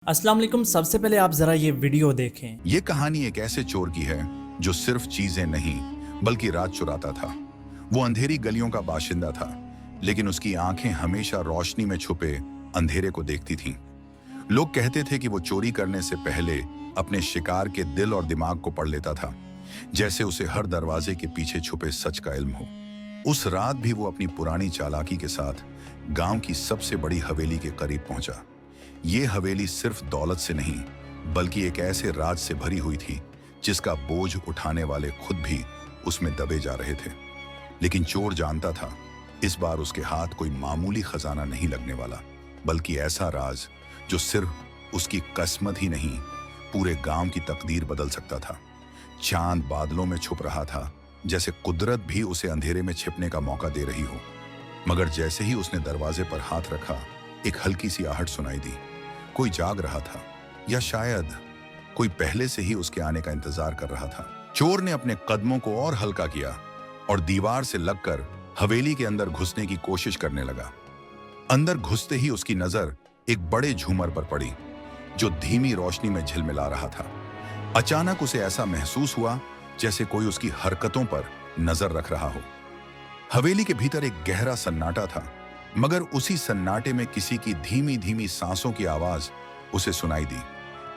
अस्सलाम वालेकुम। सबसे पहले आप जरा ये वीडियो देखें। ये कहानी एक ऐसे चोर की है जो सिर्फ चीजें नहीं बल्कि राज चुराता था। वो अंधेरी गलियों का बाशिंदा था, लेकिन उसकी आंखें हमेशा रोशनी में छुपे अंधेरे को देखती थीं। लोग कहते थे कि वो चोरी करने से पहले अपने शिकार के दिल और दिमाग को पढ़ लेता था, जैसे उसे हर दरवाजे के पीछे छुपे सच का इल्म हो। उस रात भी वो अपनी पुरानी चालाकी के साथ गांव की सबसे बड़ी हवेली के करीब पहुंचा। ये हवेली सिर्फ दौलत से नहीं बल्कि एक ऐसे राज से भरी हुई थी जिसका बोझ उठाने वाले खुद भी उसमें दबे जा रहे थे। लेकिन चोर जानता था इस बार उसके हाथ कोई मामूली खजाना नहीं लगने वाला, बल्कि ऐसा राज जो सिर्फ उसकी किस्मत ही नहीं पूरे गांव की तकदीर बदल सकता था। चांद बादलों में छुप रहा था, जैसे कुदरत भी उसे अंधेरे में छिपने का मौका दे रही हो। मगर जैसे ही उसने दरवाजे पर हाथ रखा, एक हल्की सी आहट सुनाई दी। कोई जाग रहा था, या शायद कोई पहले से ही उसके आने का इंतजार कर रहा था। चोर ने अपने कदमों को और हल्का किया और दीवार से लगकर हवेली के अंदर घुसने की कोशिश करने लगा। अंदर घुसते ही उसकी नजर एक बड़े झूमर पर पड़ी जो धीमी रोशनी में झिलमिला रहा था। अचानक उसे ऐसा महसूस हुआ जैसे कोई उसकी हरकतों पर नजर रख रहा हो। हवेली के भीतर एक गहरा सन्नाटा था, मगर उसी सन्नाटे में किसी की धीमी धीमी सांसों की आवाज उसे सुनाई दी।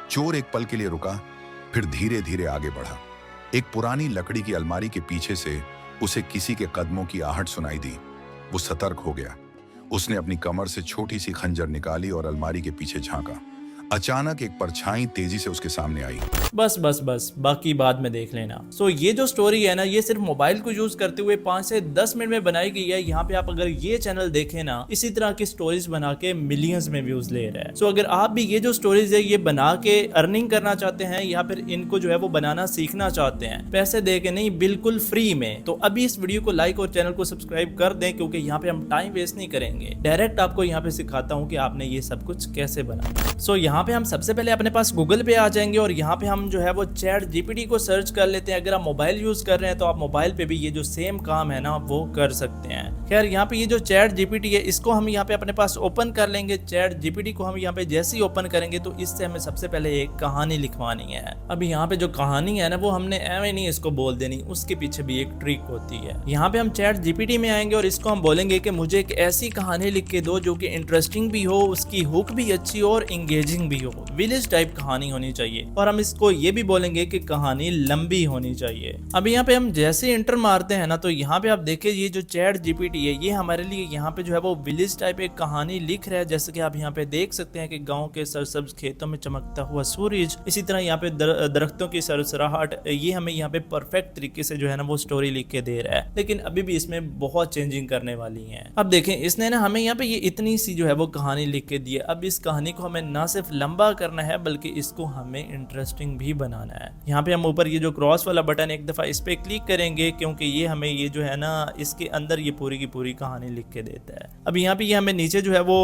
चोर एक पल के लिए रुका, फिर धीरे धीरे आगे बढ़ा। एक पुरानी लकड़ी की अलमारी के पीछे से उसे किसी के कदमों की आहट सुनाई दी। वो सतर्क हो गया। उसने अपनी कमर से छोटी सी खंजर निकाली और अलमारी के पीछे झांका। अचानक एक परछाई तेजी से उसके सामने आई। बस बस बस, बाकी बाद में देख लेना। ये जो स्टोरी है ना, ये सिर्फ मोबाइल को यूज करते हुए 5 से 10 मिनट में बनाई गई है। यहाँ पे आप अगर ये चैनल देखें ना, इसी तरह की स्टोरीज बना के मिलियंस में व्यूज ले रहा है। अगर आप भी ये जो स्टोरीज है ये बना के अर्निंग करना चाहते हैं या फिर इनको जो है वो बनाना सीखना चाहते हैं, पैसे दे के नहीं, बिल्कुल फ्री में, तो अभी इस वीडियो को लाइक और चैनल को सब्सक्राइब कर दें, क्योंकि यहाँ पे हम टाइम वेस्ट नहीं करेंगे। डायरेक्ट आपको यहाँ पे सिखाता हूँ कि आपने ये सब कुछ कैसे बनाना। यहाँ पे हम सबसे पहले अपने पास गूगल पे आ जाएंगे और यहाँ पे हम जो है वो चैट जीपीटी को सर्च कर लेते हैं। अगर आप मोबाइल यूज कर रहे हैं तो आप मोबाइल पे भी ये जो सेम काम है ना वो कर सकते हैं। खैर, यहाँ पे ये जो चैट जीपीटी है इसको हम यहाँ पे अपने पास ओपन कर लेंगे। चैट जीपीटी को हम यहाँ पे जैसे ही ओपन करेंगे तो इससे हमें सबसे पहले एक कहानी लिखवानी है। अभी यहाँ पे जो कहानी है ना वो हमने एवं नहीं इसको बोल देनी, उसके पीछे भी एक ट्रिक होती है। यहाँ पे हम चैट जीपीटी में आएंगे और इसको हम बोलेंगे कि मुझे एक ऐसी कहानी लिख के दो जो कि इंटरेस्टिंग भी हो, उसकी हुक भी अच्छी हो और इंगेजिंग भी हो। विलेज टाइप कहानी होनी चाहिए। और हम इसको ये भी बोलेंगे कि कहानी लंबी होनी चाहिए। अब यहाँ पे हम जैसे इंटर मारते हैं ना तो यहाँ पे आप देखिए ये जो चैट जीपीटी है ये हमारे लिए यहाँ पे जो है वो विलेज टाइप एक कहानी लिख रहा है। जैसे कि आप यहाँ पे देख सकते हैं कि गांव के सरसब्ज खेतों में चमकता हुआ सूरज, इसी तरह यहाँ पे दरख्तों की सरसराहट, ये हमें यहाँ पे परफेक्ट तरीके से जो है ना वो स्टोरी लिख के दे रहा है। लेकिन अभी भी इसमें बहुत चेंजिंग करने वाली है। अब देखें, इसने ना हमें यहाँ पे ये इतनी सी जो है वो कहानी लिख के दी है। अब इस कहानी को हमें ना सिर्फ लंबा करना है बल्कि इसको हमें इंटरेस्टिंग भी बनाना है। यहाँ पे हम ऊपर ये जो क्रॉस वाला बटन एक दफा इस पे क्लिक करेंगे, क्योंकि ये हमें ये जो है ना इसके अंदर ये पूरी की पूरी कहानी लिख के देता है। अब यहाँ पे ये हमें नीचे जो है वो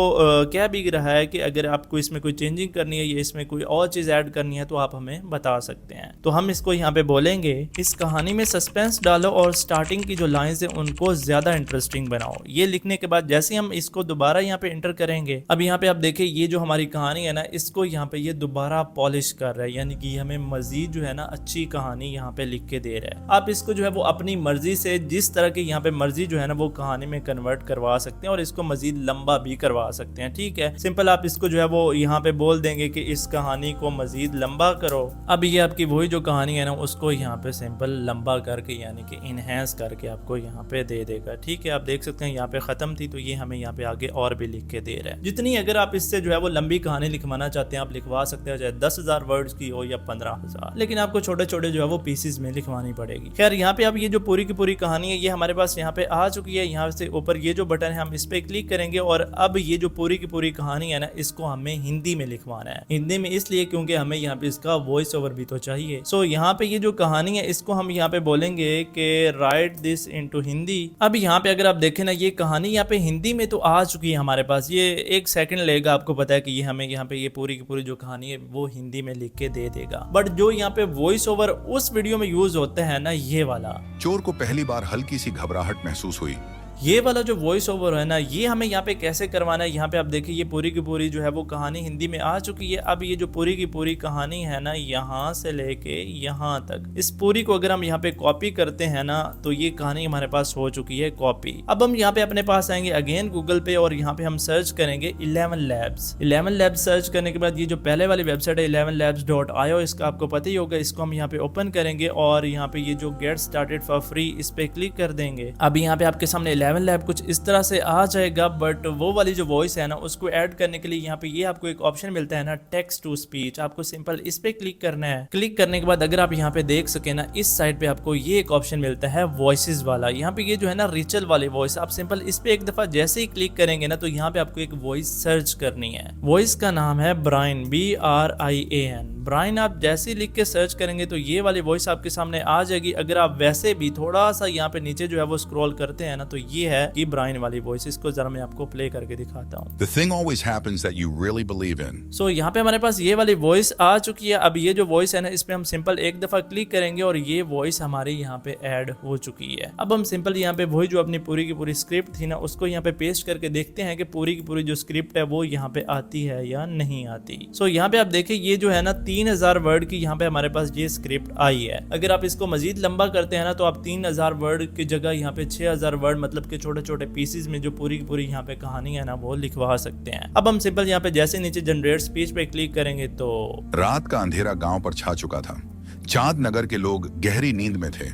क्या बिक रहा है कि अगर आपको इसमें कोई चेंजिंग करनी है या इसमें कोई और चीज ऐड करनी है तो आप हमें बता सकते हैं। तो हम इसको यहाँ पे बोलेंगे, इस कहानी में सस्पेंस डालो और स्टार्टिंग की जो लाइन्स है उनको ज्यादा इंटरेस्टिंग बनाओ। ये लिखने के बाद जैसे हम इसको दोबारा यहाँ पे एंटर करेंगे, अब यहाँ पे आप देखिए ये जो हमारी कहानी है ना इसको यहाँ पे ये दोबारा पॉलिश कर रहा है, यानी कि हमें मजीद जो है ना अच्छी कहानी यहाँ पे लिख के दे रहा है। आप इसको जो है वो अपनी मर्जी से जिस तरह की यहाँ पे मर्जी जो है ना वो कहानी में कन्वर्ट करवा सकते हैं और इसको मजीद लंबा भी करवा सकते हैं। ठीक है, सिंपल आप इसको जो है वो यहाँ पे बोल देंगे कि इस कहानी को मजीद लंबा करो। अब ये आपकी वही जो कहानी है ना उसको यहाँ पे सिंपल लंबा करके यानी कि इनहेंस करके आपको यहाँ पे दे देगा। ठीक है, आप देख सकते हैं यहाँ पे खत्म थी तो ये हमें यहाँ पे आगे और भी लिख के दे रहा है। जितनी अगर आप इससे जो है वो लंबी कहानी लिखवाना चाहते हैं आप लिखवा सकते हैं, चाहे 10,000 वर्ड्स की हो या 15,000, लेकिन आपको छोटे छोटे जो है वो पीसेस में लिखवानी पड़ेगी। खैर, यहाँ पे अब ये जो पूरी की पूरी कहानी है ये हमारे पास यहाँ पे आ चुकी है। यहाँ से ऊपर ये जो बटन है हम इस पे क्लिक करेंगे और अब ये जो पूरी की पूरी कहानी है ना इसको हमें हिंदी में लिखवाना है। हिंदी में इसलिए क्योंकि हमें यहाँ पे इसका वॉइस ओवर भी तो चाहिए। यहाँ पे ये जो कहानी है इसको हम यहाँ पे बोलेंगे कि राइट दिस इनटू हिंदी। अब यहाँ पे अगर आप देखें ना ये कहानी यहाँ पे हिंदी में तो आ चुकी है हमारे पास। ये 1 सेकंड लगेगा, आपको पता है कि ये हमें यहाँ पे ये पूरी की पूरी जो कहानी है वो हिंदी में लिख के दे देगा। बट जो यहाँ पे वॉइस ओवर उस वीडियो में यूज होता है ना ये वाला। चोर को पहली बार हल्की सी घबराहट महसूस हुई, ये वाला जो वॉइस ओवर है ना, ये हमें यहाँ पे कैसे करवाना है, यहाँ पे आप देखिए ये पूरी की पूरी जो है वो कहानी हिंदी में आ चुकी है। अब ये जो पूरी की पूरी कहानी है ना, यहाँ से लेके यहाँ तक, इस पूरी को अगर हम यहाँ पे कॉपी करते हैं ना, तो ये कहानी हमारे पास हो चुकी है कॉपी। अब हम यहाँ पे अपने पास आएंगे अगेन गूगल पे और यहाँ पे हम सर्च करेंगे 11 लैब्स। 11 लैब्स सर्च करने के बाद ये जो पहले वाली वेबसाइट है 11labs.io, इसका आपको पता ही होगा। इसको हम यहाँ पे ओपन करेंगे और यहाँ पे ये जो गेट स्टार्टेड फॉर फ्री, इस पे क्लिक कर देंगे। अब यहाँ पे आपके सामने 11 लैब कुछ इस तरह से आ जाएगा, बट वो वाली जो वॉइस है ना, उसको ऐड करने के लिए यहाँ पे ये आपको एक ऑप्शन मिलता है ना, टेक्स्ट टू स्पीच। आपको सिंपल इस पे क्लिक करना है। क्लिक करने के बाद अगर आप यहाँ पे देख सके ना, इस साइड पे आपको ये एक ऑप्शन मिलता है वॉइसेस वाला। यहाँ पे ये जो है ना रिचल वाली वॉइस, आप सिंपल इस पे एक दफा जैसे ही क्लिक करेंगे ना, तो यहाँ पे आपको एक वॉइस सर्च करनी है। वॉइस का नाम है ब्राइन, BRIAN। ब्राइन आप जैसे ही लिख के सर्च करेंगे तो ये वाली वॉइस आपके सामने आ जाएगी। अगर आप वैसे भी थोड़ा सा यहाँ पे नीचे जो है वो स्क्रॉल करते हैं ना, तो ये है कि ब्राइन वाली वॉइस। इसको जरा मैं आपको प्ले करके दिखाता हूँ। The thing always happens that you really believe in. सो यहाँ पे हमारे पास ये वाली वॉइस आ चुकी है। अब ये जो वॉइस है ना, इस पे हम सिंपल एक दफा क्लिक करेंगे और ये वॉइस हमारे यहाँ पे ऐड हो चुकी है। अब हम सिंपल यहाँ पे वही जो अपनी पूरी की पूरी स्क्रिप्ट थी ना, उसको यहाँ पे पेस्ट करके देखते हैं कि पूरी की पूरी जो स्क्रिप्ट है वो यहाँ पे आती है या नहीं आती। सो यहाँ पे आप देखिए ये जो है ना 3000 वर्ड की यहाँ पे हमारे पास ये स्क्रिप्ट आई है। अगर आप इसको मजीद लंबा करते हैं ना, तो आप 3000 वर्ड की जगह यहाँ पे 6000 वर्ड, मतलब के छोटे छोटे पीसेस में जो पूरी की पूरी यहाँ पे कहानी है ना, वो लिखवा सकते हैं। अब हम सिंपल यहाँ पे जैसे नीचे जनरेट स्पीच पे क्लिक करेंगे तो रात का अंधेरा गांव पर छा चुका था। चांद नगर के लोग गहरी नींद में थे,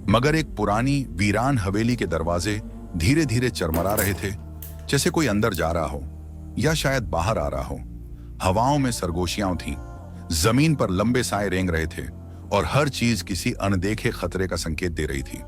मगर एक पुरानी वीरान हवेली के दरवाजे धीरे धीरे चरमरा रहे थे, जैसे कोई अंदर जा रहा हो या शायद बाहर आ रहा हो। हवाओं में सरगोशियां थीं, जमीन पर लंबे साए रेंग रहे थे और हर चीज किसी अनदेखे खतरे का संकेत दे रही थी।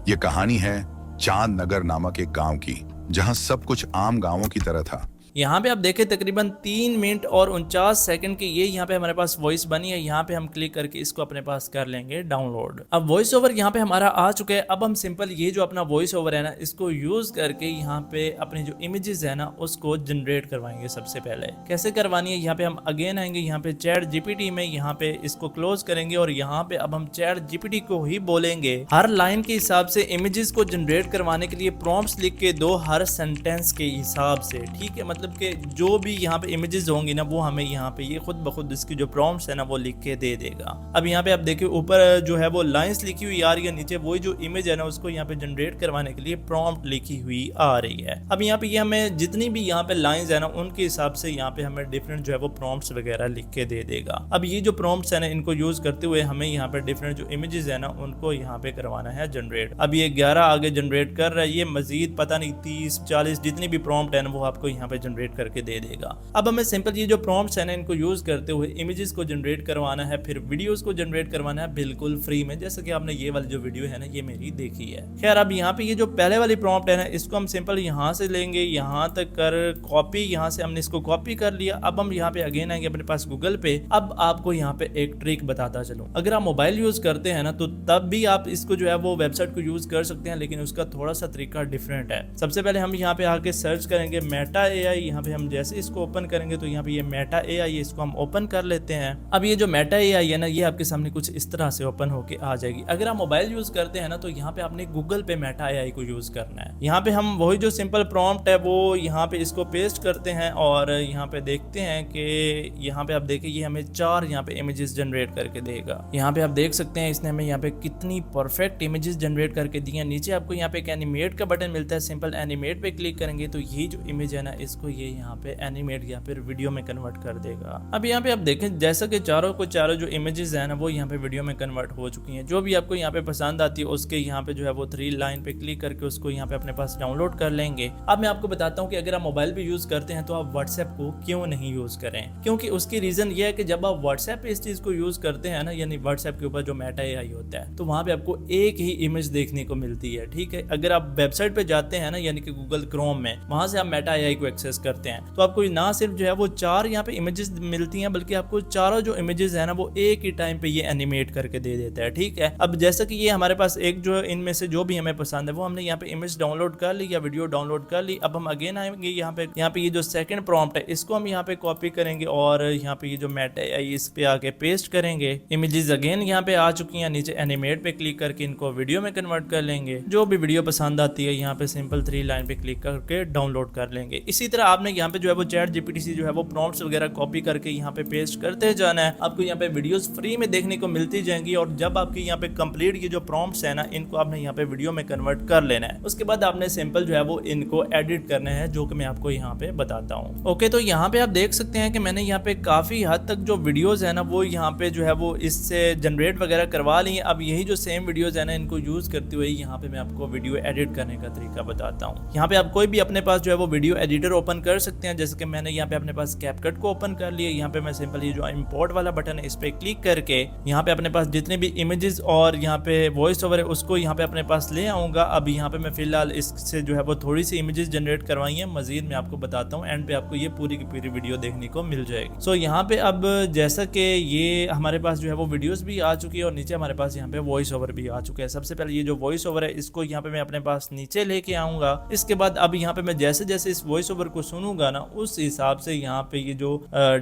यह कहानी है चांद नगर नामक एक गांव की, जहां सब कुछ आम गांवों की तरह था। यहाँ पे आप देखें तकरीबन 3 मिनट और 49 सेकंड की ये यहाँ पे हमारे पास वॉइस बनी है। यहाँ पे हम क्लिक करके इसको अपने पास कर लेंगे डाउनलोड। अब वॉइस ओवर यहाँ पे हमारा आ चुका है। अब हम सिंपल ये जो अपना वॉइस ओवर है ना, इसको यूज करके यहाँ पे अपने जो इमेजेस है ना, उसको जनरेट करवाएंगे। सबसे पहले कैसे करवानी है, यहाँ पे हम अगेन आएंगे, यहाँ पे चैट जीपीटी में, यहाँ पे इसको क्लोज करेंगे और यहाँ पे अब हम चैट जीपीटी को ही बोलेंगे हर लाइन के हिसाब से इमेजेस को जनरेट करवाने के लिए प्रॉम्प्ट्स लिख के दो, हर सेंटेंस के हिसाब से। ठीक है, मतलब कि जो भी यहाँ पे इमेजेस होंगी ना, वो हमें यहाँ पे ये खुद ब खुद इसकी जो प्रॉम्प्ट्स है ना, वो लिख के दे देगा। अब यहाँ पे आप देखिए ऊपर जो है वो लाइंस लिखी हुई आ रही है, नीचे वही जो इमेज है ना, उसको यहाँ पे जनरेट करवाने के लिए प्रॉम्प्ट लिखी हुई आ रही है। अब यहाँ पे ये हमें जितनी भी यहाँ पे लाइंस है ना, उनके हिसाब से यहाँ पे हमें डिफरेंट जो है वो प्रॉम्प्ट्स वगैरह लिख के दे देगा। अब ये जो प्रॉम्प्ट्स है ना, इनको यूज करते हुए हमें यहाँ पे डिफरेंट जो इमेजेस है ना, उनको यहाँ पे करवाना है जनरेट। अब ये 11 आगे जनरेट कर रहा है, ये मजीद पता नहीं 30 40 जितनी भी प्रॉम्प्ट है ना, वो आपको यहाँ पे जनरेट करके दे देगा। अब हमें सिंपल ये जो प्रॉम्प्ट्स है ना, इनको यूज करते हुए इमेजेस को जनरेट करवाना है, फिर वीडियोस को जनरेट करवाना है बिल्कुल फ्री में, जैसे कि आपने ये वाली जो वीडियो है ना, ये मेरी देखी है। खैर अब यहाँ पे ये जो पहले वाली प्रॉम्प्ट है ना, इसको हम सिंपल यहाँ से लेंगे, यहाँ तक कर कॉपी, यहाँ से हमने इसको कॉपी कर लिया। अब हम यहाँ पे अगेन आएंगे अपने पास गूगल पे। अब आपको यहाँ पे एक ट्रिक बताता चलूं, अगर आप मोबाइल यूज करते हैं ना, तो तब भी आप इसको जो है वो वेबसाइट को यूज कर सकते हैं, लेकिन उसका थोड़ा सा तरीका डिफरेंट है। सबसे पहले हम यहाँ पे आके सर्च करेंगे मेटा AI। यहाँ पे हम जैसे इसको ओपन करेंगे तो यहाँ पे ये मेटा AI, इसको हम ओपन कर लेते हैं। अब ये जो मेटा AI है ना, ये आपके सामने कुछ इस तरह से ओपन होके आ जाएगी। अगर आप मोबाइल यूज करते हैं ना, तो यहाँ पे आपने गूगल पे मेटा AI को यूज करना है। यहाँ पे हम वही जो सिंपल प्रॉम्प्ट है वो यहाँ पे इसको पेस्ट करते हैं और यहाँ पे देखते हैं कि यहाँ पे आप देखिए ये हमें 4 यहाँ पे इमेजेस जनरेट करके देगा। यहाँ पे आप देख सकते हैं इसने हमें यहाँ पे कितनी परफेक्ट इमेजेस जनरेट करके दी हैं। नीचे आपको यहाँ पे एक एनिमेट का बटन मिलता है, सिंपल एनिमेट पे क्लिक करेंगे तो ये जो इमेज है ना, इसको ये यहाँ पे एनिमेट या फिर वीडियो में कन्वर्ट कर देगा। अब यहाँ पे आप देखें जैसा कि चारों जो इमेजेस है ना, वो यहाँ पे वीडियो में कन्वर्ट हो चुकी हैं। जो भी आपको यहाँ पे पसंद आती है उसके यहाँ पे जो है वो 3 लाइन पे क्लिक करके उसको यहाँ पे अपने पास डाउनलोड कर लेंगे। अब मैं आपको बताता हूँ कि अगर आप मोबाइल पे यूज करते हैं तो आप व्हाट्सएप को क्यों नहीं यूज करें, क्योंकि उसकी रीजन ये है कि जब आप व्हाट्सएप पे इस चीज को यूज करते हैं ना, यानी व्हाट्सएप के ऊपर जो मेटा AI होता है, तो वहां पे आपको एक ही इमेज देखने को मिलती है। ठीक है, अगर आप वेबसाइट पे जाते हैं ना, यानी कि गूगल क्रोम में, वहां से आप मेटा AI को एक्सेस करते हैं तो आपको ना सिर्फ जो है वो 4 यहाँ पे इमेजेस मिलती हैं, बल्कि आपको चारों जो इमेजेस है ना वो एक ही टाइम पे ये एनिमेट करके दे देता है। ठीक है, अब जैसा कि ये हमारे पास एक जो इनमें से जो भी हमें पसंद है वो हमने यहाँ पे इमेज डाउनलोड कर ली या वीडियो डाउनलोड कर ली। अब हम अगेन आएंगे यहाँ पे ये जो सेकंड प्रॉम्प्ट है इसको हम यहाँ पे कॉपी करेंगे और यहाँ पे ये जो मेटा है इस पे आके पेस्ट करेंगे। इमेजेस अगेन यहाँ पे आ चुकी हैं, नीचे एनिमेट पे क्लिक करके इनको वीडियो में कन्वर्ट कर लेंगे। जो भी वीडियो पसंद आती है यहाँ पे सिंपल 3 लाइन पे क्लिक करके डाउनलोड कर लेंगे। इसी तरह आपने यहाँ पे जो है वो चैट जीपीटी से जो है वो प्रॉम्प्ट्स वगैरह कॉपी करके यहाँ पे पेस्ट करते जाना है। आपको यहाँ पे वीडियोस फ्री में देखने को मिलती जाएंगी और जब आपके यहाँ पे कंप्लीट ये जो प्रॉम्प्ट्स है ना इनको आपने यहाँ पे वीडियो में कन्वर्ट कर लेना है। उसके बाद आपने सिंपल जो है वो इनको एडिट करना है, जो कि मैं आपको यहाँ पे बताता हूँ। ओके, तो यहाँ पे आप देख सकते हैं कि मैंने यहाँ पे काफी हद तक जो वीडियोस है ना वो यहाँ पे जो है वो इससे जनरेट वगैरह करवा ली है। अब यही जो सेम वीडियोस है ना इनको यूज करते हुए यहाँ पे मैं आपको वीडियो एडिट करने का तरीका बताता हूँ। यहाँ पे आप कोई भी अपने पास जो है वो वीडियो एडिटर ओपन कर सकते हैं, जैसे कि मैंने यहाँ पे अपने पास कैपकट को ओपन कर लिया। यहाँ पे मैं सिंपल ये जो इंपोर्ट वाला बटन है इस पे क्लिक करके यहाँ पे अपने पास जितने भी इमेजेस और यहाँ पे वॉइस ओवर है उसको यहाँ पे अपने पास ले आऊंगा। अब यहाँ पे मैं फिलहाल इससे जो है वो थोड़ी सी इमेजेस जनरेट करवाई है, मजीद मैं आपको बताता हूँ, एंड पे आपको ये पूरी की पूरी वीडियो देखने को मिल जाएगी। सो यहाँ पे अब जैसा कि ये हमारे पास जो है वो वीडियोस भी आ चुकी है और नीचे हमारे पास यहाँ पे वॉइस ओवर भी आ चुका है। सबसे पहले ये जो वॉइस ओवर है इसको यहाँ पे मैं अपने पास नीचे लेके आऊंगा। इसके बाद अब यहाँ पे मैं जैसे जैसे इस वॉइस ओवर को सुनूंगा ना उस हिसाब से यहाँ पे ये जो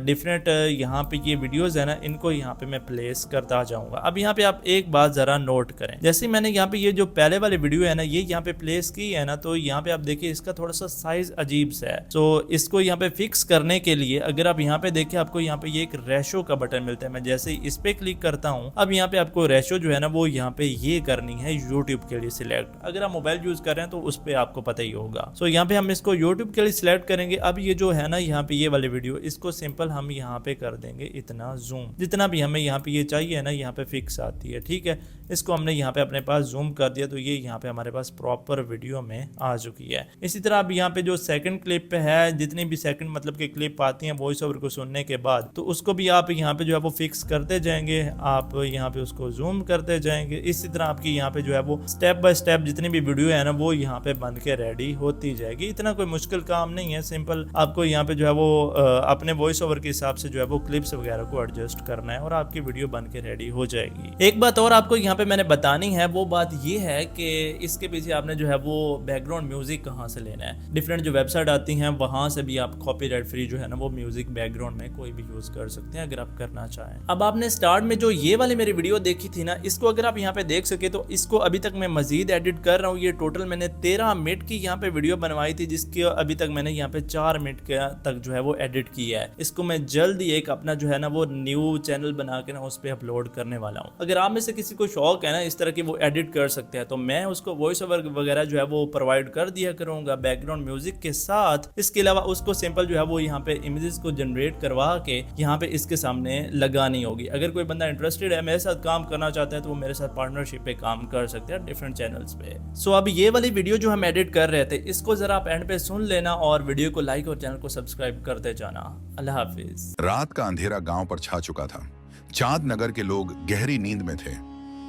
डिफरेंट यहाँ पे ये वीडियोस है ना इनको यहाँ पे मैं प्लेस करता जाऊंगा। अब यहाँ पे आप एक बात जरा नोट करें, जैसे मैंने यहाँ पे ये जो पहले वाले वीडियो है ना ये यहाँ पे प्लेस की है ना, तो यहाँ पे आप देखिए इसका थोड़ा सा साइज अजीब सा है। तो इसको यहाँ पे फिक्स करने के लिए अगर आप यहाँ पे देखिए आपको यहाँ पे ये एक रेशो का बटन मिलता है। मैं जैसे ही इस पे क्लिक करता हूँ अब यहाँ पे आपको रेशो जो है ना वो यहाँ पे ये करनी है यूट्यूब के लिए सिलेक्ट। अगर आप मोबाइल यूज कर रहे हैं तो उस पे आपको पता ही होगा। सो यहाँ पे हम इसको यूट्यूब के लिए सिलेक्ट करेंगे। अब ये जो है ना यहाँ पे ये वाले वीडियो इसको सिंपल हम यहाँ पे कर देंगे इतना जूम, जितना भी हमें यहाँ पे ये चाहिए ना यहाँ पे फिक्स आती है। ठीक है, इसको हमने यहाँ पे अपने पास जूम कर दिया तो ये यहाँ पे हमारे पास प्रॉपर वीडियो में आ चुकी है। इसी तरह अब यहाँ पे जो सेकंड क्लिप पे है, जितनी भी सेकंड मतलब के क्लिप आती हैं वॉइस ओवर को सुनने के बाद, तो उसको भी आप यहाँ पे जो है वो फिक्स करते जाएंगे। आप यहाँ पे उसको जूम करते जाएंगे। इसी तरह आपकी यहाँ पे जो है वो स्टेप बाय स्टेप जितनी भी वीडियो है ना वो यहाँ पे बन के रेडी होती जाएगी। इतना कोई मुश्किल काम नहीं है, सिंपल आपको यहाँ पे जो है वो अपने वॉइस ओवर के हिसाब से जो है वो क्लिप्स वगैरह को एडजस्ट करना है और आपकी वीडियो बन के रेडी हो जाएगी। एक बात और आपको यहाँ पे मैंने बतानी है, वो बात ये है कि इसके पीछे आपने जो है वो बैकग्राउंड म्यूजिक कहाँ से लेना है। डिफरेंट जो वेबसाइट आती हैं वहां से भी आप कॉपीराइट फ्री जो है ना वो म्यूजिक बैकग्राउंड में कोई भी यूज कर सकते हैं अगर आप करना चाहें। अब आपने स्टार्ट में जो ये वाली मेरी वीडियो देखी थी ना, इसको अगर आप यहाँ पे देख सके तो इसको अभी तक मैं मजीद एडिट कर रहा हूँ। ये टोटल मैंने 13 मिनट की यहाँ पे वीडियो बनवाई थी, जिसके अभी तक मैंने यहाँ पे 4 मिनट तक जो है वो एडिट किया है। इसको मैं जल्द ही एक अपना जो है ना वो न्यू चैनल बना के ना उस पर अपलोड करने वाला हूँ। अगर आप में से किसी को शौक है ना इस तरह की वो एडिट कर सकते हैं तो मैं उसको वॉइस ओवर वगैरह जो है वो प्रोवाइड कर दिया करूंगा बैकग्राउंड म्यूजिक के साथ। इसके अलावा उसको सिंपल जो है वो यहाँ पे इमेजेस को जनरेट करवा के यहाँ पे इसके सामने लगानी होगी। अगर कोई बंदा इंटरेस्टेड है मेरे साथ काम करना चाहता है तो वो मेरे साथ पार्टनरशिप पे काम कर सकते हैं डिफरेंट चैनल्स पे। सो अब ये वाली वीडियो जो हम एडिट कर रहे थे इसको जरा आप एंड पे सुन लेना और वीडियो को लाइक और चैनल को सब्सक्राइब करते जाना। अल्लाह हाफिज। रात का अंधेरा गांव पर छा चुका था। चांद नगर के लोग गहरी नींद में थे,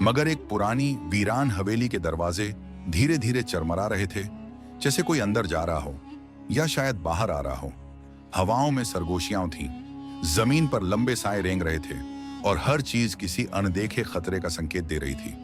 मगर एक पुरानी वीरान हवेली के दरवाजे धीरे धीरे चरमरा रहे थे, जैसे कोई अंदर जा रहा हो या शायद बाहर आ रहा हो। हवाओं में सरगोशियां थीं, जमीन पर लंबे साए रेंग रहे थे और हर चीज किसी अनदेखे खतरे का संकेत दे रही थी।